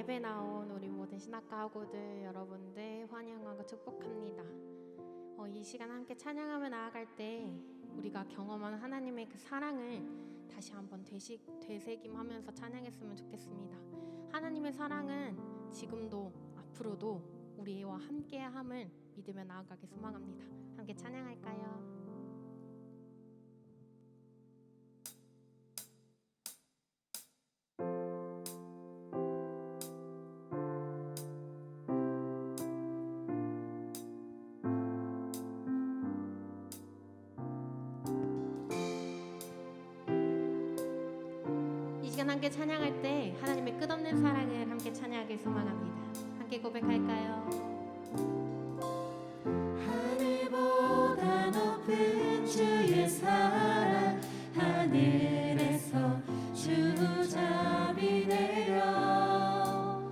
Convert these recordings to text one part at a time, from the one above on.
예배 나온 우리 모든 신학가고들 여러분들 환영하고 축복합니다. 이 시간 함께 찬양하며 나아갈 때 우리가 경험한 하나님의 그 사랑을 다시 한번 되새김하면서 찬양했으면 좋겠습니다. 하나님의 사랑은 지금도 앞으로도 우리와 함께함을 믿으며 나아가기 소망합니다. 함께 찬양할까요? 함께 찬양할 때 하나님의 끝없는 사랑을 함께 찬양하길 소망합니다. 함께 고백할까요? 하늘보다 높은 주의 사랑, 하늘에서 주잡이 내려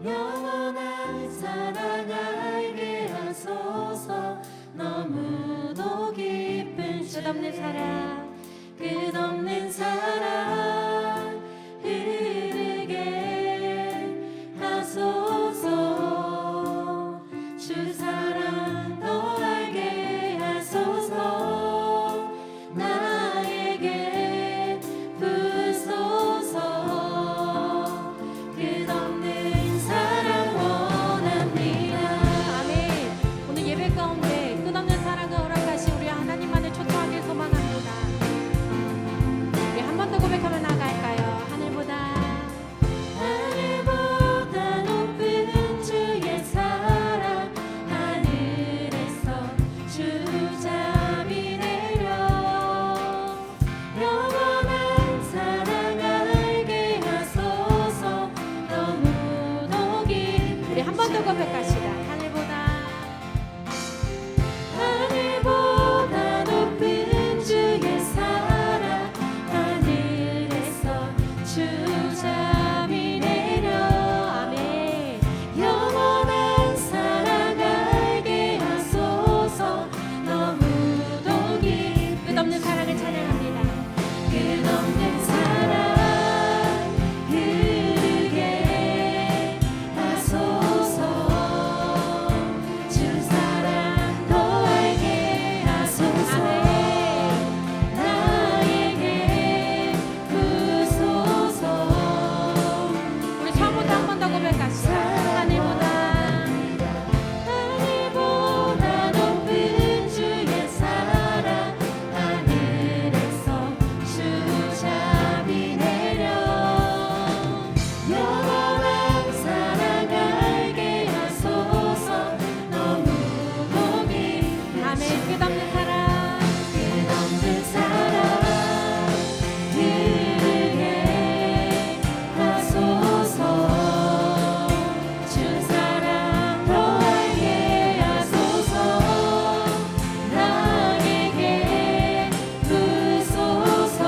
영원한 사랑 알게 하소서. 너무도 깊은 끝없는 사랑, 끝없는 사랑 주 사랑 더 알게 하소서. 나에게 부소서. 끝없는 사랑 원합니다. 아멘. 오늘 예배 가운데 끝없는 사랑을 허락하신 우리 하나님만을 초청하길 소망합니다. 우리 한 번 더 고백하며 나아갈까요? 하늘보다 높은 주의 사랑, 하늘에서 주잡이 내려 영원한 사랑 알게 하소서. 너무도 깊은 우리 한 번 더 고백합시다. 하늘보다 높은 주의 사랑, 하늘에서 주잡이 내려 아멘. 영원한 사랑 알게 하소서. 너무도 깊은 끝없는 사랑을 찬양합니다. 끝없는 사랑 흐르게 하소서. 주 사랑 더 알게 하소서. 나에게 부소서. 우리 처음부터 한 번 더 고백합시다. 하늘보다 높은 주의 사랑, 하늘에서 주잡이 내려 영원한 사랑 알게 하소서. 너무도 깊은 아멘. 끝없는 사랑, 끝없는 사랑 흐르게 하소서. 주 사랑 더 알게 하소서. 나에게 부소서.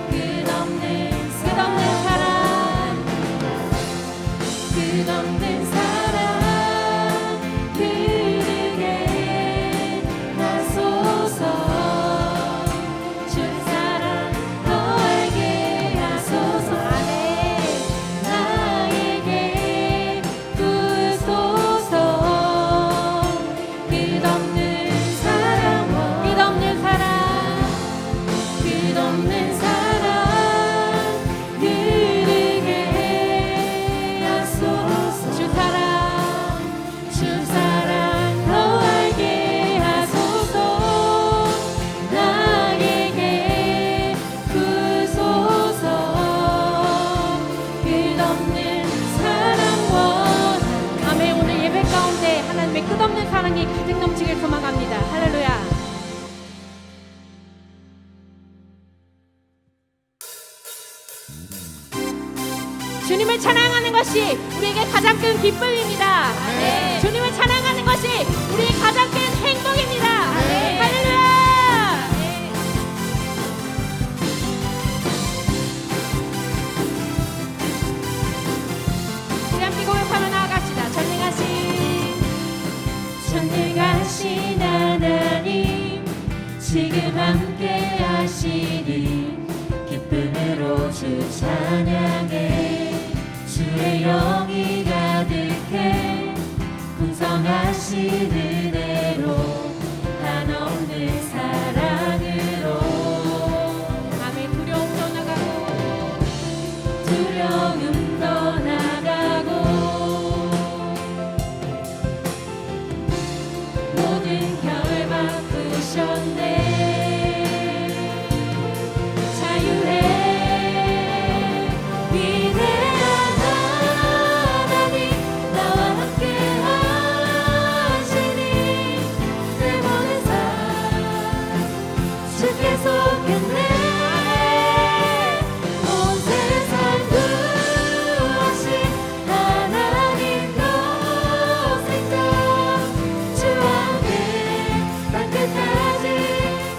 끝없는 사랑, 끝없는 사랑 흐르게 하소서. 주 사랑 더 알게 하소서. 나에게 부소서. 끝없는 사랑, 끝없는 사랑, 끝없는 사랑 흐르게 하소서. 주 사랑 더 알게 하소서. 나에게 부소서. 끝없는 사랑 원. 아멘. 오늘 예배 가운데 하나님의 끝없는 사랑이 가득 넘치길 소망합니다. 할렐루야. 주님을 찬양하는 것이 우리에게 가장 큰 기쁨입니다. 아멘. 주님을 찬양하는 것이 우리의 가장 큰 행복입니다. 아멘. 할렐루야. 우리 함께 고백하며 나아갑시다. 전능하신 하나님, 지금 함께 하시니 기쁨으로 주 찬양해. 영이 가득해 풍성하신 은혜로 한없는 사랑으로 아멘. 두려움 떠나가고 두려움 떠나가고 모든 결 바꾸셨네. 자유해 위대한 하나님 나와 함께 하시니 내 모든 삶 주께 속했네. 온 세상 구하신 하나님 독생자 주와 함께 땅끝까지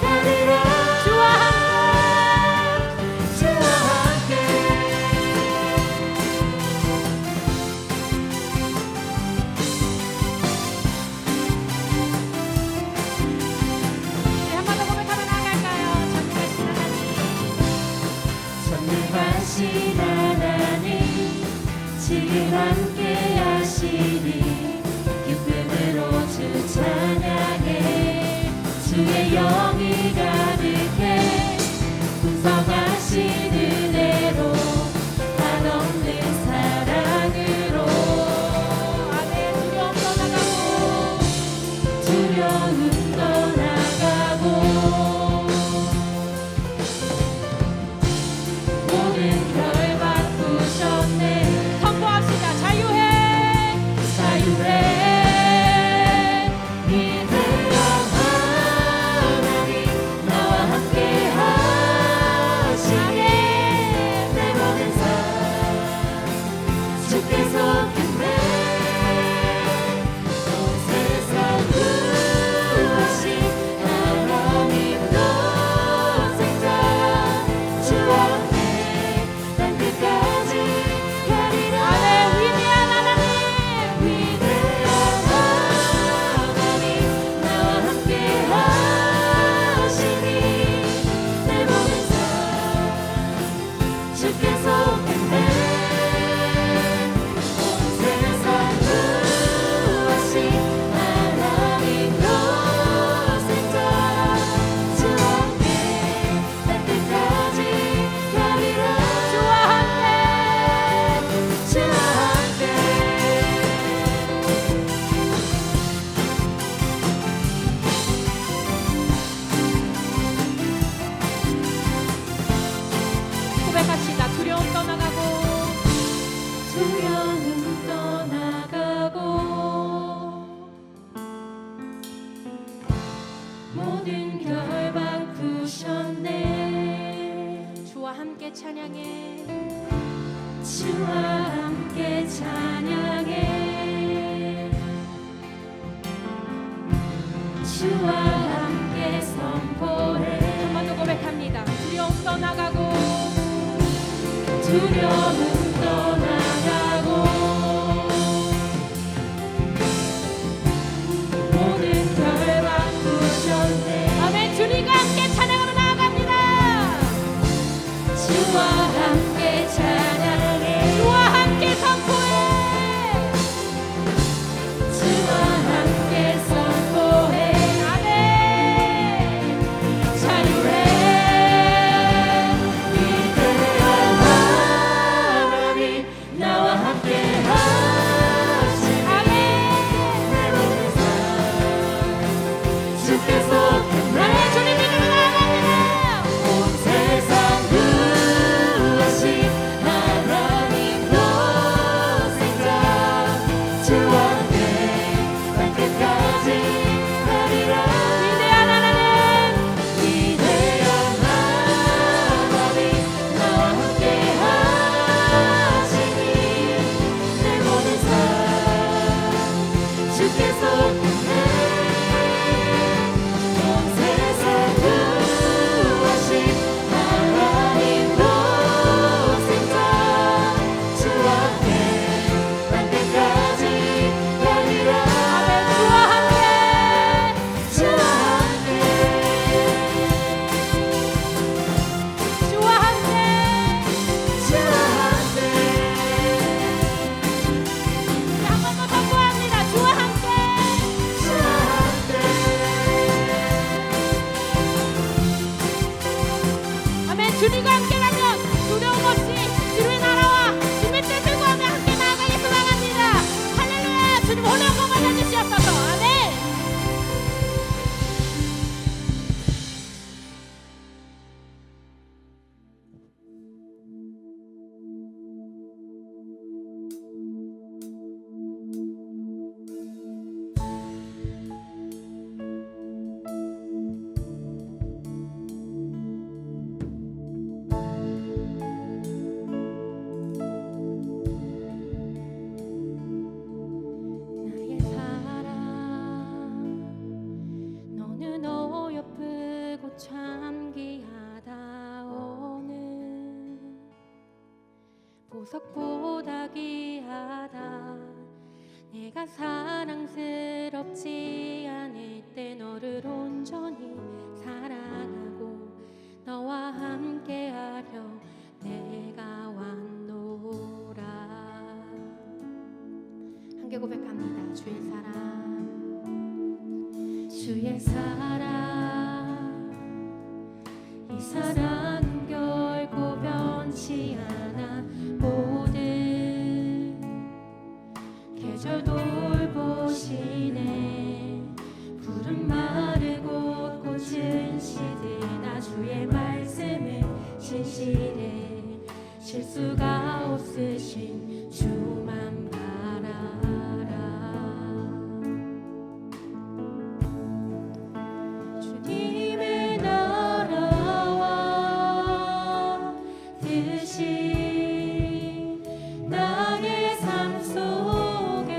가리라. 주와 함께 네, 한 번 더 고백하며 나아갈까요? 전능하신 전능하신 하나님 지금 함께 하시니 기쁨으로 주 찬양해. 주의 영이 가득해 풍성하신 은혜로 한없는 사랑으로 아멘. 두려움 떠나가고 두려움 떠나가고 모든 결 바꾸셨네. 선포합시다. 자유해 자유해 위대한 하나님 나와 함께 하시니 내 모든 삶 주께 속했네. 온 세상 구하신 하나님 독생자 주와 함께 땅끝까지 가리라. 아멘. 위대한 하나님 위대한 하나님 나와 함께 하시니 내 모든 삶 주께 속했네. 온 세상 구하신 하나님 독생자 주와 함께 땅끝까지 가리라. 주와 함께 주와 함께 고백합시다. 두려움 떠나가고 두려움 떠나가고 모든 결 바꾸셨네. 주와 함께 찬양해 주와 함께 찬양해. 주와 함께 선포해. 한 번 더 고백합니다. 두려움 떠나가고 두려움 떠나가고 모든 결 바꾸셨네. 아멘. 주님과 함께 찬양하러 나아갑니다. 주와 함께 찬양해. 주와 함께 선포해 주와 함께 선포해. 아멘. 자유해 위대한 내가 사랑스럽지 않을 때 너를 온전히 사랑하고 너와 함께하려 내가 왔노라. 함께 고백합니다. 주의 사랑, 주의 사랑, 이 사랑은 결코 변치 않아. 모든 계절 돌보시네. 푸른 마르고 꽃은 시드나 주의 말씀은 신실해. 실수가 없으신 주만 바라라. 주님의 나라와 뜻이 나의 삶 속에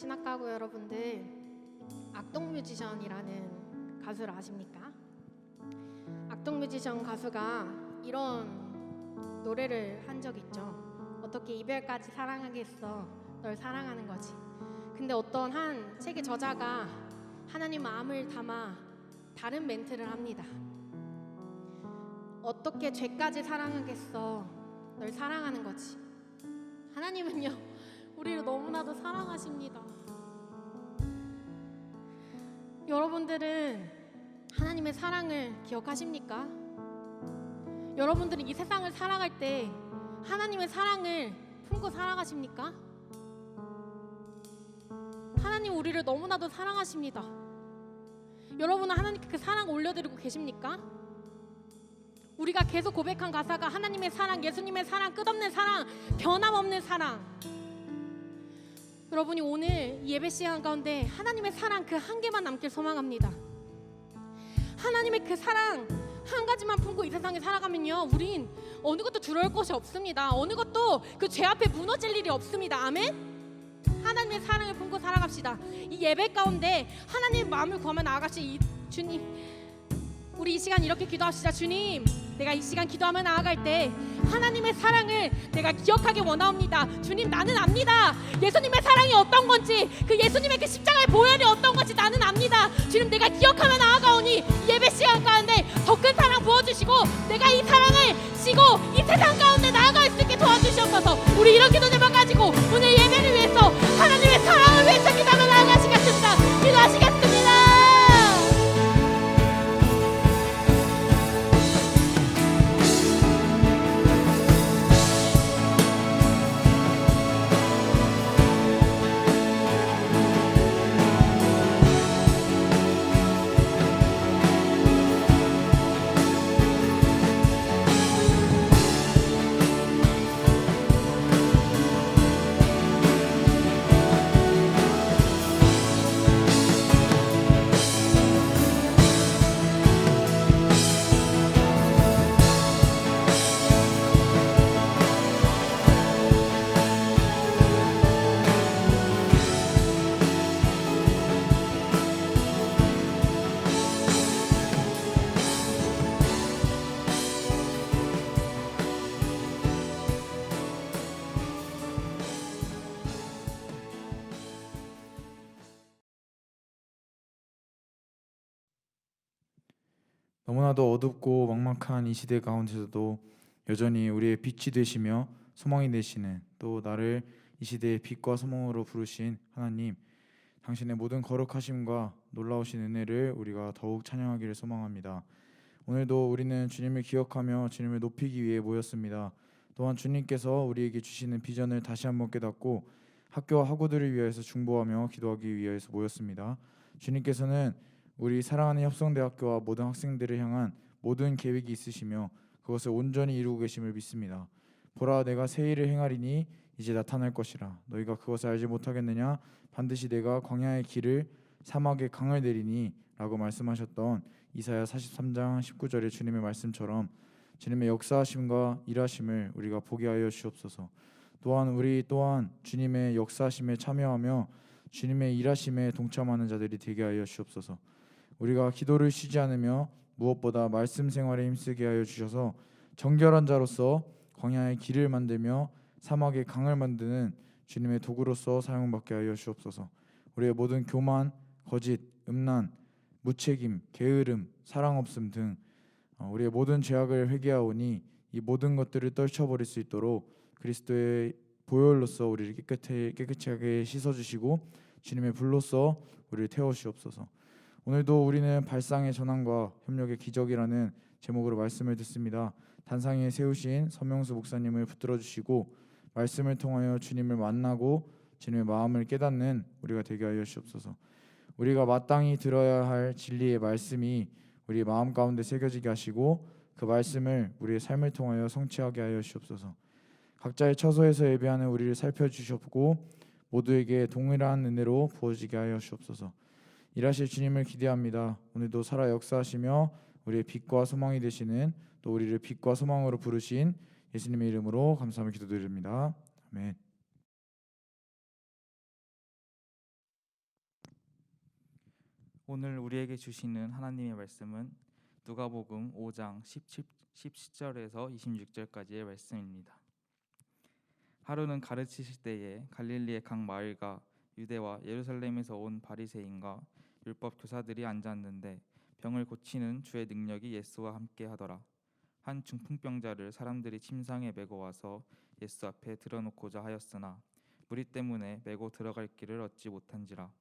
신학가구 여러분들, 악동 뮤지션이라는 가수를 아십니까? 악동 뮤지션 가수가 이런 노래를 한 적이 있죠. 어떻게 이별까지 사랑하겠어, 널 사랑하는 거지. 근데 어떤 한 책의 저자가 하나님 마음을 담아 다른 멘트를 합니다. 어떻게 죄까지 사랑하겠어, 널 사랑하는 거지. 하나님은요, 우리를 너무나도 사랑하십니다. 여러분들은 하나님의 사랑을 기억하십니까? 여러분들은 이 세상을 살아갈 때 하나님의 사랑을 품고 살아가십니까? 하나님 우리를 너무나도 사랑하십니다. 여러분은 하나님께 그 사랑 올려드리고 계십니까? 우리가 계속 고백한 가사가 하나님의 사랑, 예수님의 사랑, 끝없는 사랑, 변함없는 사랑. 여러분이 오늘 예배 시간 가운데 하나님의 사랑 그 한 개만 남길 소망합니다. 하나님의 그 사랑 한 가지만 품고 이 세상에 살아가면요, 우린 어느 것도 두려울 것이 없습니다. 어느 것도 그 죄 앞에 무너질 일이 없습니다. 아멘? 하나님의 사랑을 품고 살아갑시다. 이 예배 가운데 하나님의 마음을 구하며 나아가실 이 주님, 우리 이 시간 이렇게 기도합시다. 주님, 내가 이 시간 기도하며 나아갈 때 하나님의 사랑을 내가 기억하기 원합니다. 주님, 나는 압니다. 예수님의 사랑이 어떤 건지, 그 예수님의 그 십자가의 보혈이 어떤 건지 나는 압니다. 주님, 내가 기억하며 나아가오니 예배 시간 가운데 더 큰 사랑 부어주시고 내가 이 사랑을 지고 이 세상 가운데 나아갈 수 있게 도와주시옵소서. 우리 이런 기도 제목 가지고 오늘 예배를 위해서 하나님의 사랑을 위해서 기도하며 나아가시겠습니다. 기도하시겠습니다. 너무나도 어둡고 막막한 이 시대 가운데서도 여전히 우리의 빛이 되시며 소망이 되시는, 또 나를 이 시대의 빛과 소망으로 부르신 하나님, 당신의 모든 거룩하심과 놀라우신 은혜를 우리가 더욱 찬양하기를 소망합니다. 오늘도 우리는 주님을 기억하며 주님을 높이기 위해 모였습니다. 또한 주님께서 우리에게 주시는 비전을 다시 한번 깨닫고 학교와 학우들을 위하여서 중보하며 기도하기 위해서 모였습니다. 주님께서는 우리 사랑하는 협성대학교와 모든 학생들을 향한 모든 계획이 있으시며 그것을 온전히 이루고 계심을 믿습니다. 보라, 내가 새 일을 행하리니 이제 나타날 것이라. 너희가 그것을 알지 못하겠느냐? 반드시 내가 광야의 길을 사막의 강을 내리니 라고 말씀하셨던 이사야 43장 19절의 주님의 말씀처럼 주님의 역사하심과 일하심을 우리가 보게 하여 주옵소서. 또한 우리 또한 주님의 역사하심에 참여하며 주님의 일하심에 동참하는 자들이 되게 하여 주옵소서. 우리가 기도를 쉬지 않으며 무엇보다 말씀 생활에 힘쓰게 하여 주셔서 정결한 자로서 광야의 길을 만들며 사막의 강을 만드는 주님의 도구로서 사용받게 하여 주옵소서. 우리의 모든 교만, 거짓, 음란, 무책임, 게으름, 사랑 없음 등 우리의 모든 죄악을 회개하오니 이 모든 것들을 떨쳐버릴 수 있도록 그리스도의 보혈로서 우리를 깨끗하게 씻어주시고 주님의 불로서 우리를 태워주옵소서. 오늘도 우리는 발상의 전환과 협력의 기적이라는 제목으로 말씀을 듣습니다. 단상에 세우신 서명수 목사님을 붙들어 주시고 말씀을 통하여 주님을 만나고 주님의 마음을 깨닫는 우리가 되게 하여 주옵소서. 우리가 마땅히 들어야 할 진리의 말씀이 우리 마음 가운데 새겨지게 하시고 그 말씀을 우리의 삶을 통하여 성취하게 하여 주옵소서. 각자의 처소에서 예배하는 우리를 살펴주셨고 모두에게 동일한 은혜로 부어지게 하여 주옵소서. 일하실 주님을 기대합니다. 오늘도 살아 역사하시며 우리의 빛과 소망이 되시는, 또 우리를 빛과 소망으로 부르신 예수님의 이름으로 감사하며 기도드립니다. 아멘. 오늘 우리에게 주시는 하나님의 말씀은 누가복음 5장 17절에서 26절까지의 말씀입니다. 하루는 가르치실 때에 갈릴리의 각 마을과 유대와 예루살렘에서 온 바리새인과 율법 교사들이 앉았는데 병을 고치는 주의 능력이 예수와 함께 하더라. 한 중풍병자를 사람들이 침상에 메고 와서 예수 앞에 들어놓고자 하였으나 무리 때문에 메고 들어갈 길을 얻지 못한지라.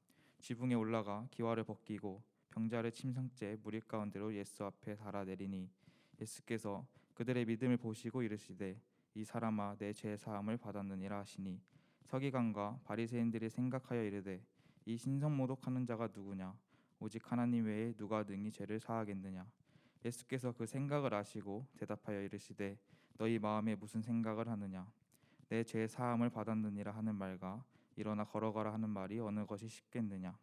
지붕에 올라가 기와를 벗기고 병자를 침상째 무리 가운데로 예수 앞에 달아내리니 예수께서 그들의 믿음을 보시고 이르시되 이 사람아 내 죄 사함을 받았느니라 하시니 서기관과 바리새인들이 생각하여 이르되 이 신성 모독하는 자가 누구냐 오직 하나님 외에 누가 능히 죄를 사하겠느냐. 예수께서 그 생각을 아시고 대답하여 이르시되 너희 마음에 무슨 생각을 하느냐. 내 죄 사함을 받았느니라 하는 말과 일어나 걸어가라 하는 말이 어느 것이 쉽겠느냐.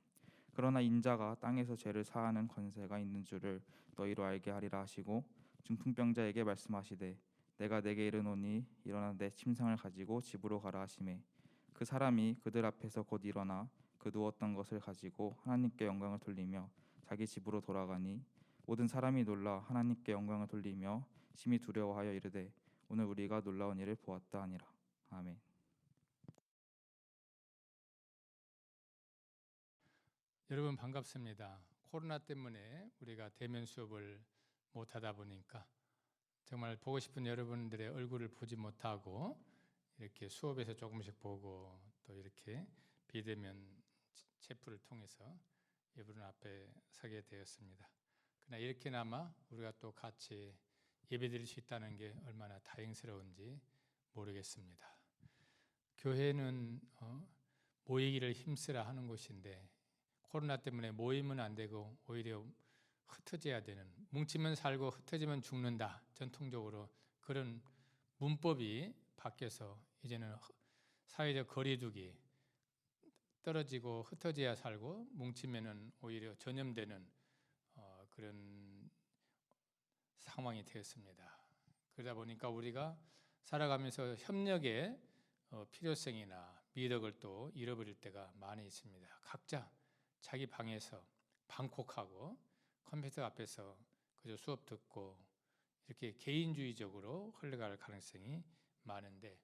그러나 인자가 땅에서 죄를 사하는 권세가 있는 줄을 너희로 알게 하리라 하시고 중풍병자에게 말씀하시되 내가 내게 이르노니 일어나 내 침상을 가지고 집으로 가라 하시매 그 사람이 그들 앞에서 곧 일어나 그 누웠던 것을 가지고 하나님께 영광을 돌리며 자기 집으로 돌아가니 모든 사람이 놀라 하나님께 영광을 돌리며 심히 두려워하여 이르되 오늘 우리가 놀라운 일을 보았다 하니라. 아멘. 여러분 반갑습니다. 코로나 때문에 우리가 대면 수업을 못하다 보니까 정말 보고 싶은 여러분들의 얼굴을 보지 못하고 이렇게 수업에서 조금씩 보고 또 이렇게 비대면 체프를 통해서 여러분 앞에 서게 되었습니다. 그러나 이렇게나마 우리가 또 같이 예배드릴 수 있다는 게 얼마나 다행스러운지 모르겠습니다. 교회는 모이기를 힘쓰라 하는 곳인데 코로나 때문에 모이면 안 되고 오히려 흩어져야 되는, 뭉치면 살고 흩어지면 죽는다, 전통적으로 그런 문법이 바뀌어서 이제는 사회적 거리두기, 떨어지고 흩어져야 살고 뭉치면은 오히려 전염되는 그런 상황이 되었습니다. 그러다 보니까 우리가 살아가면서 협력의 필요성이나 미덕을 또 잃어버릴 때가 많이 있습니다. 각자 자기 방에서 방콕하고 컴퓨터 앞에서 그저 수업 듣고 이렇게 개인주의적으로 흘러갈 가능성이 많은데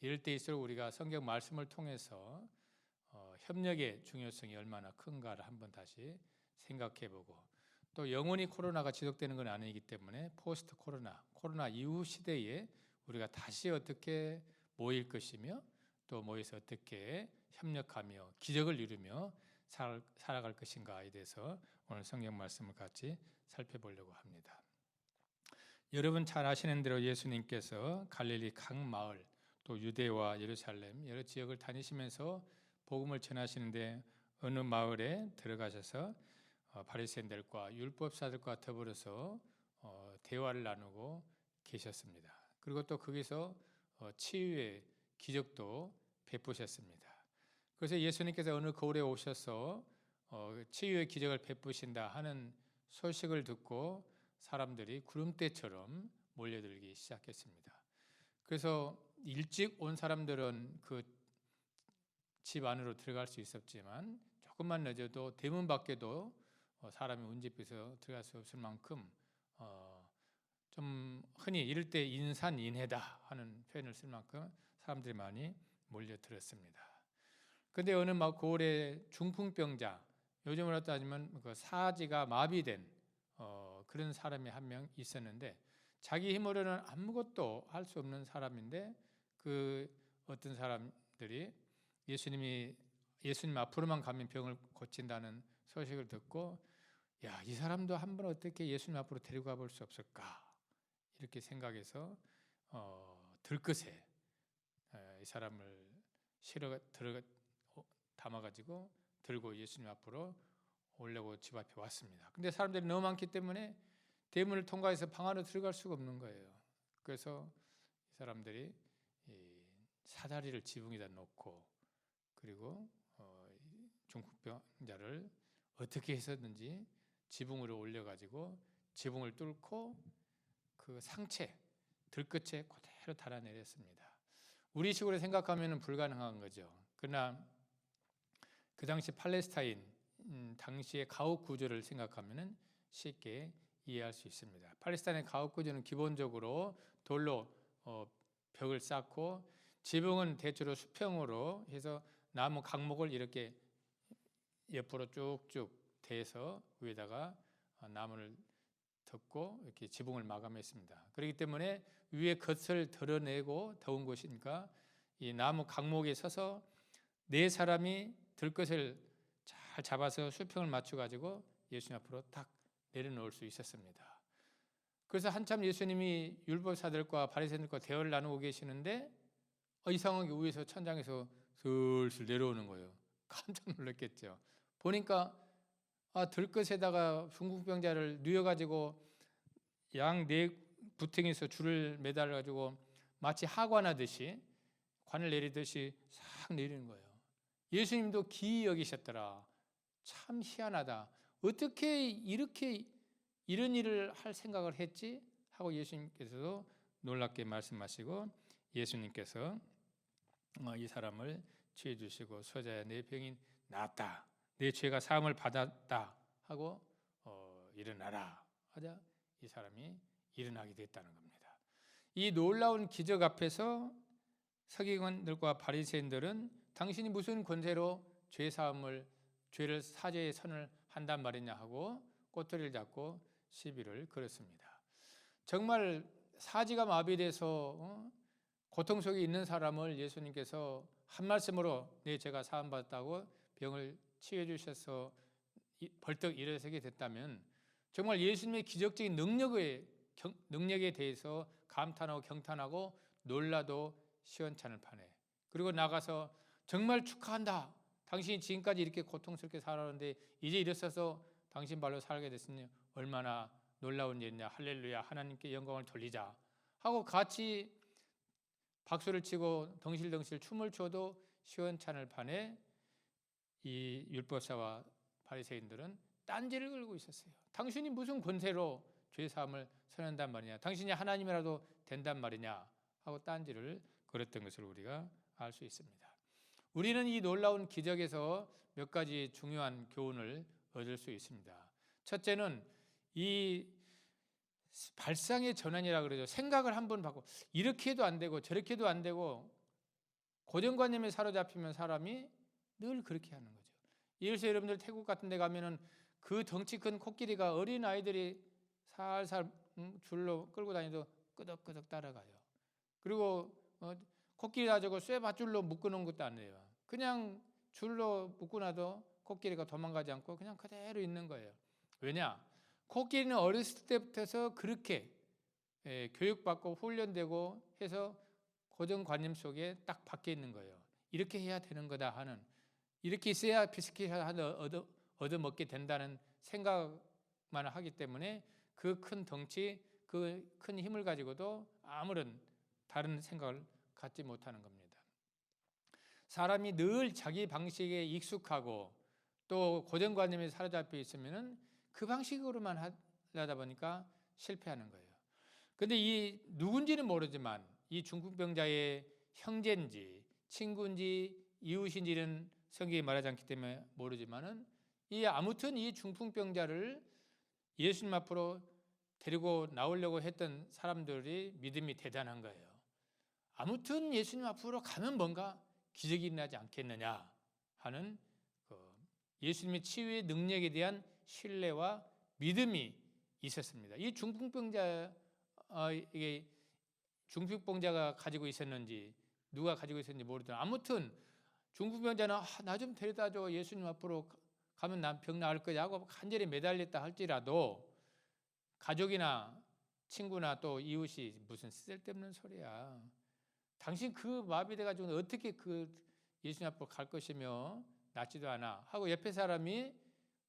이럴 때일수록 우리가 성경 말씀을 통해서 협력의 중요성이 얼마나 큰가를 한번 다시 생각해보고 또 영원히 코로나가 지속되는 건 아니기 때문에 포스트 코로나 이후 시대에 우리가 다시 어떻게 모일 것이며 또 모여서 어떻게 협력하며 기적을 이루며 살아갈 것인가에 대해서 오늘 성경 말씀을 같이 살펴보려고 합니다. 여러분 잘 아시는 대로 예수님께서 갈릴리 각 마을 또 유대와 예루살렘 여러 지역을 다니시면서 복음을 전하시는데 어느 마을에 들어가셔서 바리새인들과 율법사들과 더불어서 대화를 나누고 계셨습니다. 그리고 또 거기서 치유의 기적도 베푸셨습니다. 그래서 예수님께서 어느 거울에 오셔서 치유의 기적을 베푸신다 하는 소식을 듣고 사람들이 구름대처럼 몰려들기 시작했습니다. 그래서 일찍 온 사람들은 그 집 안으로 들어갈 수 있었지만 조금만 늦어도 대문 밖에도 사람이 운집해서 들어갈 수 없을 만큼 좀 흔히 이럴 때 인산인해다 하는 표현을 쓸 만큼 사람들이 많이 몰려들었습니다. 그런데 어느 막 고을에 중풍병자, 요즘으로 따지면 그 사지가 마비된 그런 사람이 한 명 있었는데 자기 힘으로는 아무것도 할 수 없는 사람인데 그 어떤 사람들이 예수님 앞으로만 가면 병을 고친다는 소식을 듣고 야, 이 사람도 한번 어떻게 예수님 앞으로 데리고 가볼 수 없을까 이렇게 생각해서 들것에 이 사람을 실어 담아가지고 들고 예수님 앞으로 오려고 집 앞에 왔습니다. 근데 사람들이 너무 많기 때문에 대문을 통과해서 방 안으로 들어갈 수가 없는 거예요. 그래서 이 사람들이 사다리를 지붕에다 놓고 그리고 중풍병자를 어떻게 해서든지 지붕으로 올려가지고 지붕을 뚫고 그 상체, 들끝에 그대로 달아내렸습니다. 우리 식으로 생각하면 불가능한 거죠. 그러나 그 당시 팔레스타인 당시의 가옥 구조를 생각하면 쉽게 이해할 수 있습니다. 팔레스타인의 가옥 구조는 기본적으로 돌로 벽을 쌓고 지붕은 대체로 수평으로 해서 나무 강목을 이렇게 옆으로 쭉쭉 대서 위에다가 나무를 덮고 이렇게 지붕을 마감했습니다. 그렇기 때문에 위에 겉을 드러내고 더운 곳이니까 이 나무 강목에 서서 네 사람이 들것을 잘 잡아서 수평을 맞춰 가지고 예수님 앞으로 딱 내려놓을 수 있었습니다. 그래서 한참 예수님이 율법사들과 바리새인들과 대화를 나누고 계시는데 이상하게 위에서 천장에서 슬슬 내려오는 거예요. 깜짝 놀랐겠죠. 보니까 들것에다가 중풍병자를 누워가지고 양 네 부탱에서 줄을 매달아가지고 마치 하관하듯이 관을 내리듯이 싹 내리는 거예요. 예수님도 기이 여기셨더라. 참 희한하다. 어떻게 이렇게 이런 일을 할 생각을 했지? 하고 예수님께서도 놀랍게 말씀하시고 예수님께서 이 사람을 치유해 주시고 소자야 내 병이 나았다. 내 죄가 사함을 받았다 하고 일어나라 하자 이 사람이 일어나게 됐다는 겁니다. 이 놀라운 기적 앞에서 서기관들과 바리새인들은 당신이 무슨 권세로 죄 사함을 죄를 사죄의 선을 한단 말이냐 하고 꼬투리를 잡고 시비를 걸었습니다. 정말 사지가 마비돼서 고통 속에 있는 사람을 예수님께서 한 말씀으로 내 죄가 사함 받았다고 병을 치유해 주셔서 벌떡 일어서게 됐다면 정말 예수님의 기적적인 능력에 대해서 감탄하고 경탄하고 놀라도 시원찮을 판에 그리고 나가서 정말 축하한다. 당신이 지금까지 이렇게 고통스럽게 살아왔는데 이제 일어서서 당신 발로 살게 됐으니 얼마나 놀라운 일이냐. 할렐루야 하나님께 영광을 돌리자 하고 같이 박수를 치고 덩실덩실 춤을 춰도 시원찮을 판에 이 율법사와 바리새인들은 딴지를 걸고 있었어요. 당신이 무슨 권세로 죄사함을 선한단 말이냐. 당신이 하나님이라도 된단 말이냐 하고 딴지를 걸었던 것을 우리가 알 수 있습니다. 우리는 이 놀라운 기적에서 몇 가지 중요한 교훈을 얻을 수 있습니다. 첫째는 이 발상의 전환이라고 그러죠. 생각을 한번 바꿔 이렇게 해도 안 되고 저렇게 해도 안 되고 고정관념에 사로잡히면 사람이 늘 그렇게 하는 거죠. 예를 들어서 여러분들 태국 같은 데 가면은 그 덩치 큰 코끼리가 어린 아이들이 살살 줄로 끌고 다니도 끄덕끄덕 따라가요. 그리고 코끼리 가지고 쇠밧줄로 묶어놓은 것도 아니에요. 그냥 줄로 묶어놔도 코끼리가 도망가지 않고 그냥 그대로 있는 거예요. 왜냐? 코끼리는 어렸을 때부터 그렇게 교육받고 훈련되고 해서 고정관념 속에 딱 박혀 있는 거예요. 이렇게 해야 되는 거다 하는, 이렇게 있어야 비스킷을 하나 얻어먹게 된다는 생각만 하기 때문에 그 큰 덩치, 그 큰 힘을 가지고도 아무런 다른 생각을 갖지 못하는 겁니다. 사람이 늘 자기 방식에 익숙하고 또 고정관념에 사로잡혀 있으면은 그 방식으로만 하다 보니까 실패하는 거예요. 근데 이 누군지는 모르지만 이 중풍병자의 형제인지 친구인지 이웃인지는 성경이 말하지 않기 때문에 모르지만은 아무튼 이 중풍병자를 예수님 앞으로 데리고 나오려고 했던 사람들이 믿음이 대단한 거예요. 아무튼 예수님 앞으로 가면 뭔가 기적이 일어나지 않겠느냐 하는 예수님의 치유의 능력에 대한 신뢰와 믿음이 있었습니다. 이 중풍병자가 가지고 있었는지 누가 가지고 있었는지 모르더라도 아무튼 중풍병자는 나 좀 데려다줘 예수님 앞으로 가면 난 병 나을 거야 하고 간절히 매달렸다 할지라도 가족이나 친구나 또 이웃이 무슨 쓸데없는 소리야. 당신 그 마비돼가지고 어떻게 그 예수님 앞으로 갈 것이며 낫지도 않아 하고 옆에 사람이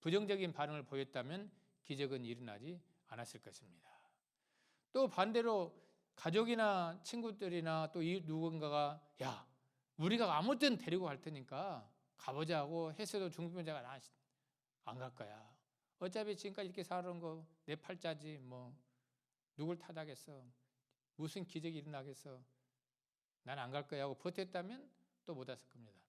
부정적인 반응을 보였다면 기적은 일어나지 않았을 것입니다. 또 반대로 가족이나 친구들이나 또 이웃 누군가가 야 우리가 아무 때나 데리고 갈 테니까 가보자 하고 했어도 중풍병자가 나 안 갈 거야. 어차피 지금까지 이렇게 살아온 거 내 팔자지 뭐 누굴 탓하겠어. 무슨 기적이 일어나겠어. 난 안 갈 거야 하고 버텼다면 또 못 왔을 겁니다.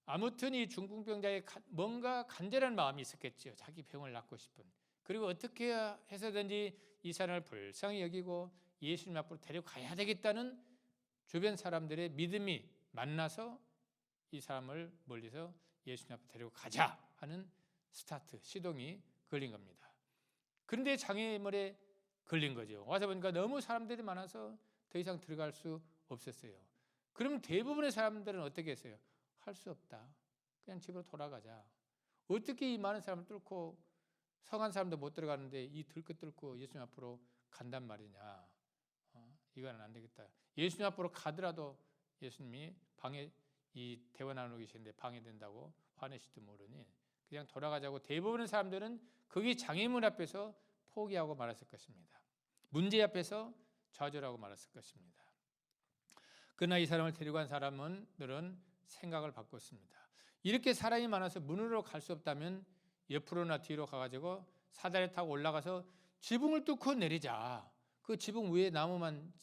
아무튼 이 중풍병자의 뭔가 간절한 마음이 있었겠지요. 자기 병을 낫고 싶은. 그리고 어떻게 해서든지 이 사람을 불쌍히 여기고 예수님 앞으로 데려가야 되겠다는 주변 사람들의 믿음이 만나서 이 사람을 멀리서 예수님 앞으로 데려가자 하는 스타트, 시동이 걸린 겁니다. 그런데 장애물에 걸린 거죠. 와서 보니까 너무 사람들이 많아서 더 이상 들어갈 수 없었어요. 그러면 대부분의 사람들은 어떻게 했어요? 할 수 없다. 그냥 집으로 돌아가자. 어떻게 이 많은 사람을 뚫고 성한 사람도 못 들어가는데 이 들것 뚫고 예수님 앞으로 간단 말이냐. 이거는 안 되겠다. 예수님 앞으로 가더라도 예수님이 이 대화 나누고 계시는데 방해된다고 화내실지도 모르니 그냥 돌아가자고 대부분의 사람들은 거기 장애물 앞에서 포기하고 말았을 것입니다. 문제 앞에서 좌절하고 말았을 것입니다. 그러나 이 사람을 데리고 간 사람들은 생각을 바꿨습니다. 이렇게 사람이 많아서 문으로 갈 수 없다면 옆으로나 뒤로 가가지고 사다리 타고 올라가서 지붕을 뚫고 내리자. 그 지붕 위에 나무만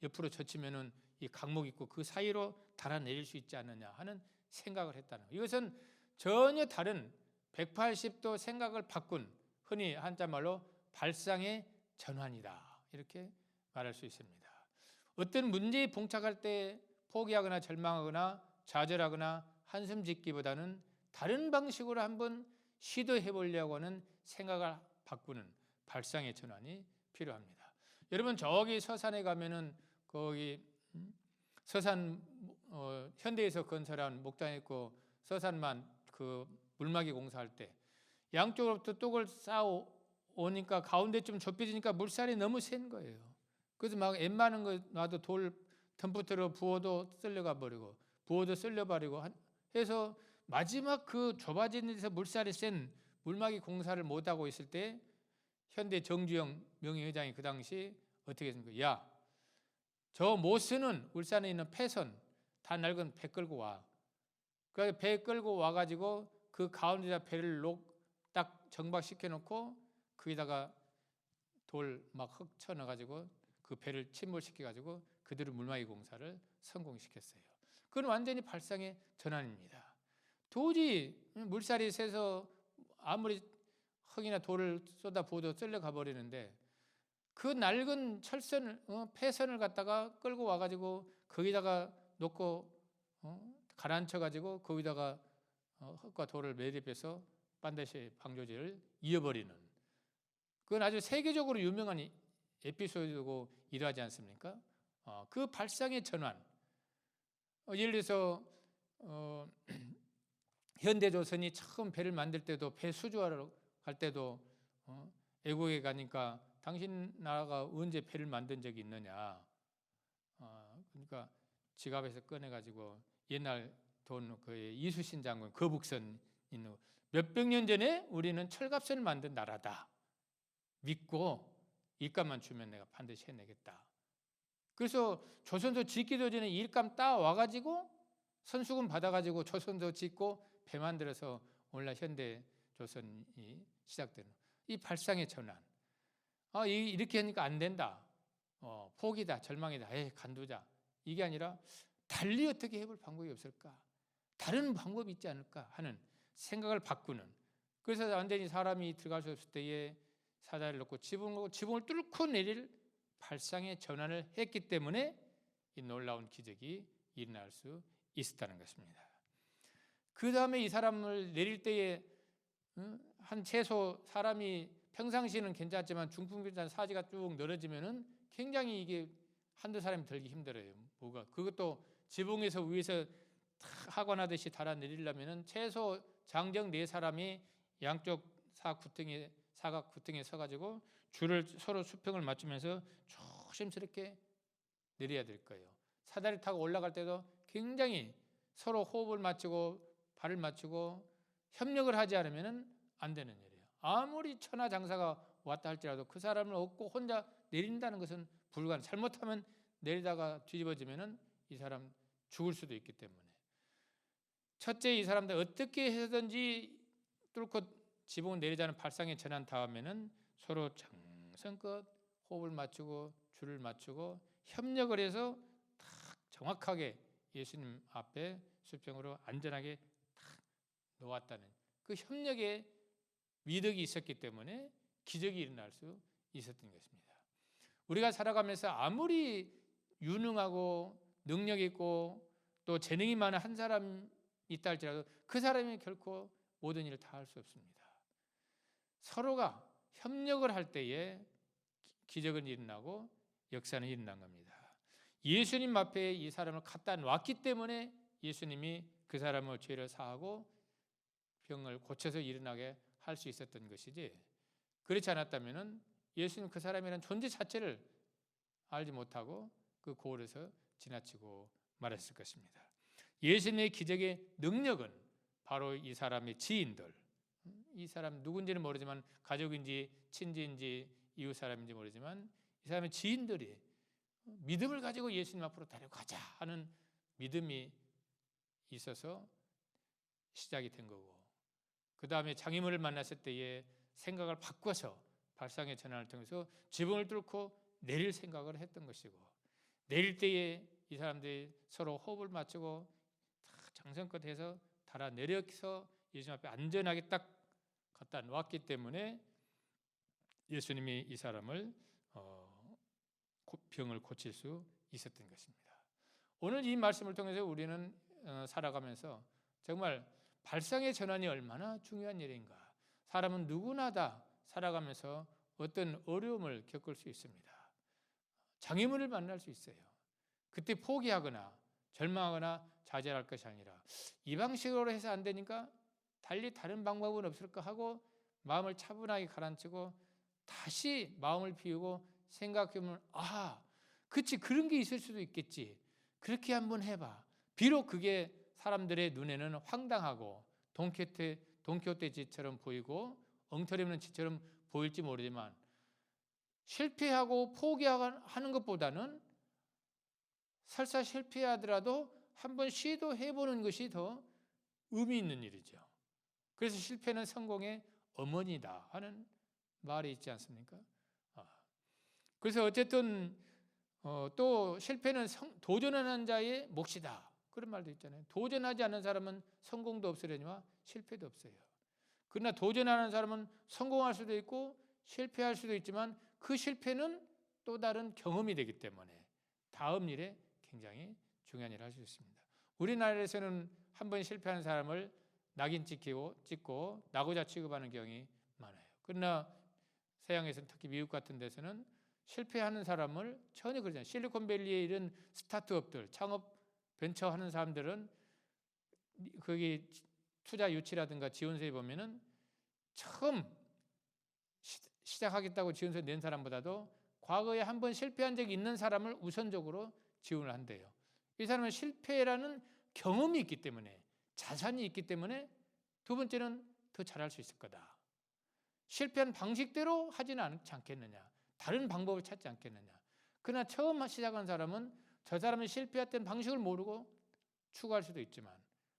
옆으로 젖히면은 이 강목 있고 그 사이로 달아 내릴 수 있지 않느냐 하는 생각을 했다는 거예요. 이것은 전혀 다른 180도 생각을 바꾼 흔히 한자말로 발상의 전환이다. 이렇게 말할 수 있습니다. 어떤 문제에 봉착할 때 포기하거나 절망하거나 좌절하거나 한숨 짓기보다는 다른 방식으로 한번 시도해 보려고 하는 생각을 바꾸는 발상의 전환이 필요합니다. 여러분 저기 서산에 가면은 거기 서산 현대에서 건설한 목장 있고 서산만 그 물막이 공사할 때 양쪽으로부터 뚝을 쌓아 오니까 가운데 좀 좁혀지니까 물살이 너무 센 거예요. 그래서 막 웬만한 거 놔도 돌 덤프트로 부어도 쓸려가 버리고 부어도 쓸려버리고 해서 마지막 그 좁아진 데서 물살이 센 물막이 공사를 못하고 있을 때 현대 정주영 명예회장이 그 당시 어떻게 했습니까? 야, 저 못 쓰는 울산에 있는 폐선 다 낡은 배 끌고 와. 그 배 끌고 와가지고 그 가운데다 배를 딱 정박시켜 놓고 거기다가 돌 막 흙 쳐넣어가지고 그 배를 침몰시켜가지고 그대로 물막이 공사를 성공시켰어요. 그건 완전히 발상의 전환입니다. 도저히 물살이 세서 아무리 흙이나 돌을 쏟아 부어도 쓸려가 버리는데 그 낡은 철선을 폐선을 갖다가 끌고 와가지고 거기다가 놓고 가라앉혀가지고 거기다가 흙과 돌을 매립해서 반드시 방조제를 이어버리는 그건 아주 세계적으로 유명한 에피소드고 이러하지 않습니까? 그 발상의 전환. 예를 들어서 현대조선이 처음 배를 만들 때도 배 수주하러 갈 때도 애국에 가니까 당신 나라가 언제 배를 만든 적이 있느냐. 그러니까 지갑에서 꺼내가지고 옛날 돈 그 이수신 장군 거북선 있는 몇백 년 전에 우리는 철갑선을 만든 나라다. 믿고 일감만 주면 내가 반드시 해내겠다. 그래서 조선소 짓기도 전에 일감 따 와가지고 선수금 받아가지고 조선소 짓고 배 만들어서 오늘날 현대 조선이 시작되는 이 발상의 전환. 이렇게 하니까 안 된다. 포기다, 절망이다. 간두자. 이게 아니라 달리 어떻게 해볼 방법이 없을까? 다른 방법이 있지 않을까 하는 생각을 바꾸는. 그래서 완전히 사람이 들어갈 수 없을 때에 사다리를 놓고 지붕을 뚫고 내릴 발상의 전환을 했기 때문에 이 놀라운 기적이 일어날 수 있었다는 것입니다. 그 다음에 이 사람을 내릴 때에 한 최소 사람이 평상시는 괜찮지만 중풍병자 사지가 쭉 늘어지면은 굉장히 이게 한두 사람이 들기 힘들어요. 그것도 지붕에서 위에서 하관 하듯이 달아 내리려면은 최소 장정 4사람이 양쪽 사각 구덩이에 서가지고 줄을 서로 수평을 맞추면서 조심스럽게 내려야 될 거예요. 사다리 타고 올라갈 때도 굉장히 서로 호흡을 맞추고 발을 맞추고 협력을 하지 않으면 안 되는 일이에요. 아무리 천하장사가 왔다 할지라도 그 사람을 얻고 혼자 내린다는 것은 불가능. 잘못하면 내리다가 뒤집어지면 이 사람 죽을 수도 있기 때문에 첫째 이 사람들 어떻게 해서든지 뚫고 지붕을 내리자는 발상의 전환 다음에는 서로 정성껏 호흡을 맞추고 줄을 맞추고 협력을 해서 딱 정확하게 예수님 앞에 수평으로 안전하게 놓았다는 그 협력의 미덕이 있었기 때문에 기적이 일어날 수 있었던 것입니다. 우리가 살아가면서 아무리 유능하고 능력 있고 또 재능이 많은 한 사람이 있다 할지라도 그 사람이 결코 모든 일을 다 할 수 없습니다. 서로가 협력을 할 때에 기적은 일어나고 역사는 일어난 겁니다. 예수님 앞에 이 사람을 갖다 놨기 때문에 예수님이 그 사람의 죄를 사하고 병을 고쳐서 일어나게 할 수 있었던 것이지, 그렇지 않았다면 예수님 그 사람이라는 존재 자체를 알지 못하고 그 고을에서 지나치고 말했을 것입니다. 예수님의 기적의 능력은 바로 이 사람의 지인들, 이 사람 누군지는 모르지만 가족인지 친지인지 이웃 사람인지 모르지만 이 사람의 지인들이 믿음을 가지고 예수님 앞으로 데려가자 하는 믿음이 있어서 시작이 된 거고, 그 다음에 장애물을 만났을 때에 생각을 바꿔서 발상의 전환을 통해서 지붕을 뚫고 내릴 생각을 했던 것이고, 내릴 때에 이 사람들이 서로 호흡을 맞추고 다 정성껏 해서 달아 내려서 예수님 앞에 안전하게 딱 갖다 놓았기 때문에 예수님이 이 사람을 병을 고칠 수 있었던 것입니다. 오늘 이 말씀을 통해서 우리는 살아가면서 정말 발상의 전환이 얼마나 중요한 일인가. 사람은 누구나 다 살아가면서 어떤 어려움을 겪을 수 있습니다. 장애물을 만날 수 있어요. 그때 포기하거나 절망하거나 좌절할 것이 아니라 이 방식으로 해서 안 되니까 달리 다른 방법은 없을까 하고 마음을 차분하게 가라앉히고 다시 마음을 비우고 생각해보면 그치, 그런 게 있을 수도 있겠지. 그렇게 한번 해봐. 비록 그게 사람들의 눈에는 황당하고 돈키호테 짓처럼 보이고 엉터리없는 짓처럼 보일지 모르지만 실패하고 포기하는 것보다는 설사 실패하더라도 한번 시도해보는 것이 더 의미 있는 일이죠. 그래서 실패는 성공의 어머니다 하는 말이 있지 않습니까? 그래서 어쨌든 또 실패는 도전하는 자의 몫이다, 그런 말도 있잖아요. 도전하지 않는 사람은 성공도 없으려니와 실패도 없어요. 그러나 도전하는 사람은 성공할 수도 있고 실패할 수도 있지만 그 실패는 또 다른 경험이 되기 때문에 다음 일에 굉장히 중요한 일을 할 수 있습니다. 우리나라에서는 한 번 실패한 사람을 낙인 찍고 낙오자 취급하는 경향이 많아요. 그러나 서양에서는, 특히 미국 같은 데서는 실패하는 사람을 전혀 그러지 않아요. 실리콘밸리에 이런 스타트업들, 창업 벤처 하는 사람들은 거기 투자 유치라든가 지원서에 보면은 처음 시작하겠다고 지원서 낸 사람보다도 과거에 한 번 실패한 적이 있는 사람을 우선적으로 지원을 한대요. 이 사람은 실패라는 경험이 있기 때문에, 자산이 있기 때문에 두 번째는 더 잘할 수 있을 거다. 실패한 방식대로 하지는 않지 않겠느냐, 다른 방법을 찾지 않겠느냐. 그러나 처음 시작한 사람은 저 사람이 실패했던 방식을 모르고 추구할 수도 있지만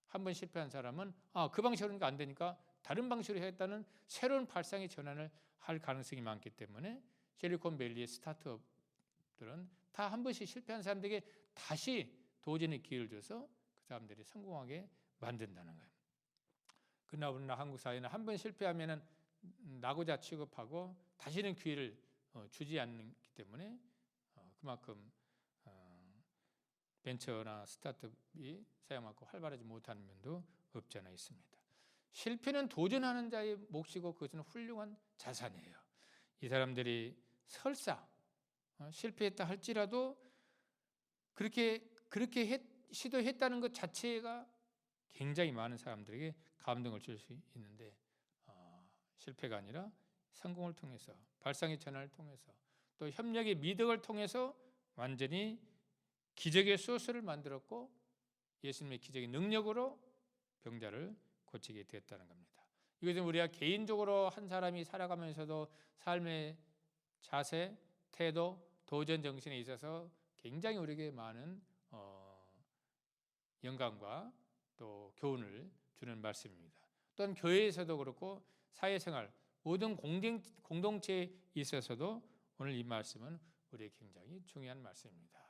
한 번 실패한 사람은 그 방식으로는 안 되니까 다른 방식으로 해야겠다는 새로운 발상의 전환을 할 가능성이 많기 때문에 실리콘밸리의 스타트업들은 다 한 번씩 실패한 사람들에게 다시 도전의 기회를 줘서 그 사람들이 성공하게 만든다는 거예요. 그러나 우리나라 한국 사회는 한 번 실패하면 낙오자 취급하고 다시는 기회를 주지 않기 때문에 그만큼 벤처나 스타트업이 사용하고 활발하지 못하는 면도 없지 않아 있습니다. 실패는 도전하는 자의 몫이고 그것은 훌륭한 자산이에요. 이 사람들이 설사 실패했다 할지라도 그렇게 시도했다는 것 자체가 굉장히 많은 사람들에게 감동을 줄 수 있는데 실패가 아니라 성공을 통해서, 발상의 전환을 통해서, 또 협력의 미덕을 통해서 완전히 기적의 소스를 만들었고 예수님의 기적의 능력으로 병자를 고치게 되었다는 겁니다. 이것은 우리가 개인적으로 한 사람이 살아가면서도 삶의 자세, 태도, 도전 정신에 있어서 굉장히 우리에게 많은 영감과 또 교훈을 주는 말씀입니다. 또한 교회에서도 그렇고 사회생활, 모든 공동체에 있어서도 오늘 이 말씀은 우리에게 굉장히 중요한 말씀입니다.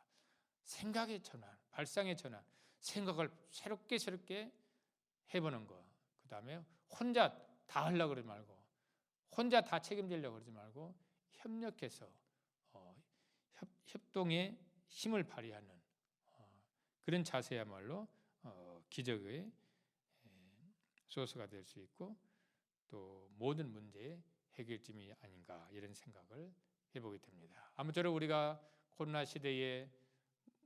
생각의 전환, 발상의 전환, 생각을 새롭게 해보는 것, 그 다음에 혼자 다 하려고 그러지 말고, 혼자 다 책임지려고 그러지 말고 협력해서 협동의 힘을 발휘하는 그런 자세야말로 기적의 소스가 될 수 있고 또 모든 문제의 해결점이 아닌가 이런 생각을 해보게 됩니다. 아무쪼록 우리가 코로나 시대에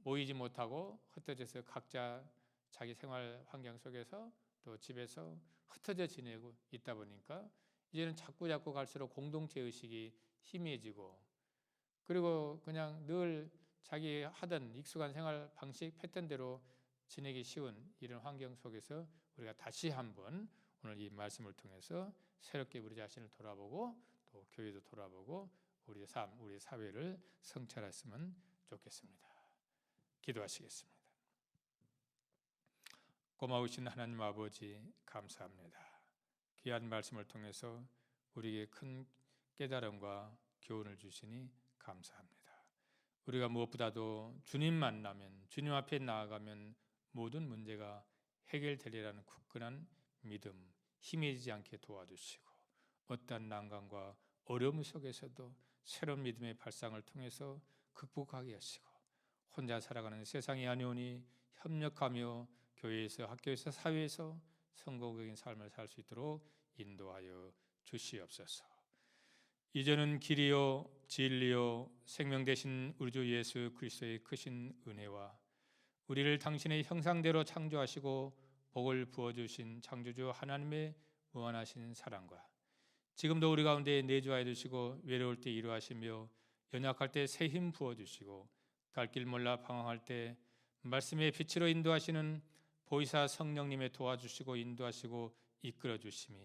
모이지 못하고 흩어져서 각자 자기 생활 환경 속에서 또 집에서 흩어져 지내고 있다 보니까 이제는 자꾸 갈수록 공동체 의식이 희미해지고, 그리고 그냥 늘 자기 하던 익숙한 생활 방식 패턴대로 지내기 쉬운 이런 환경 속에서 우리가 다시 한번 오늘 이 말씀을 통해서 새롭게 우리 자신을 돌아보고 또 교회도 돌아보고 우리의 삶, 우리 사회를 성찰했으면 좋겠습니다. 기도하시겠습니다. 고마우신 하나님 아버지, 감사합니다. 귀한 말씀을 통해서 우리에게 큰 깨달음과 교훈을 주시니 감사합니다. 우리가 무엇보다도 주님 만나면, 주님 앞에 나아가면 모든 문제가 해결되리라는 굳건한 믿음, 힘해지지 않게 도와주시고, 어떠한 난관과 어려움 속에서도 새로운 믿음의 발상을 통해서 극복하게 하시고, 혼자 살아가는 세상이 아니오니 협력하며 교회에서, 학교에서, 사회에서 성공적인 삶을 살 수 있도록 인도하여 주시옵소서. 이제는 길이요 진리요 생명 되신 우리 주 예수 그리스도의 크신 은혜와 우리를 당신의 형상대로 창조하시고 복을 부어주신 창조주 하나님의 무한하신 사랑과 지금도 우리 가운데 내주하여 주시고 외로울 때 위로하시며 연약할 때 새 힘 부어주시고 갈 길 몰라 방황할 때 말씀의 빛으로 인도하시는 보이사 성령님의 도와주시고 인도하시고 이끌어 주심이,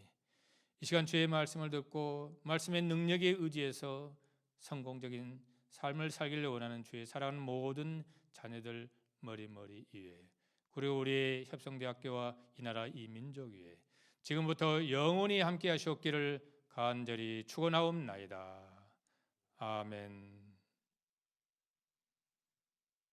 이 시간 주의 말씀을 듣고 말씀의 능력에 의지해서 성공적인 삶을 살기를 원하는 주의 사랑하는 모든 자녀들 머리머리 위에, 그리고 우리의 협성대학교와 이 나라 이 민족 위에 지금부터 영원히 함께 하시옵기를 간절히 축원하옵나이다. 아멘.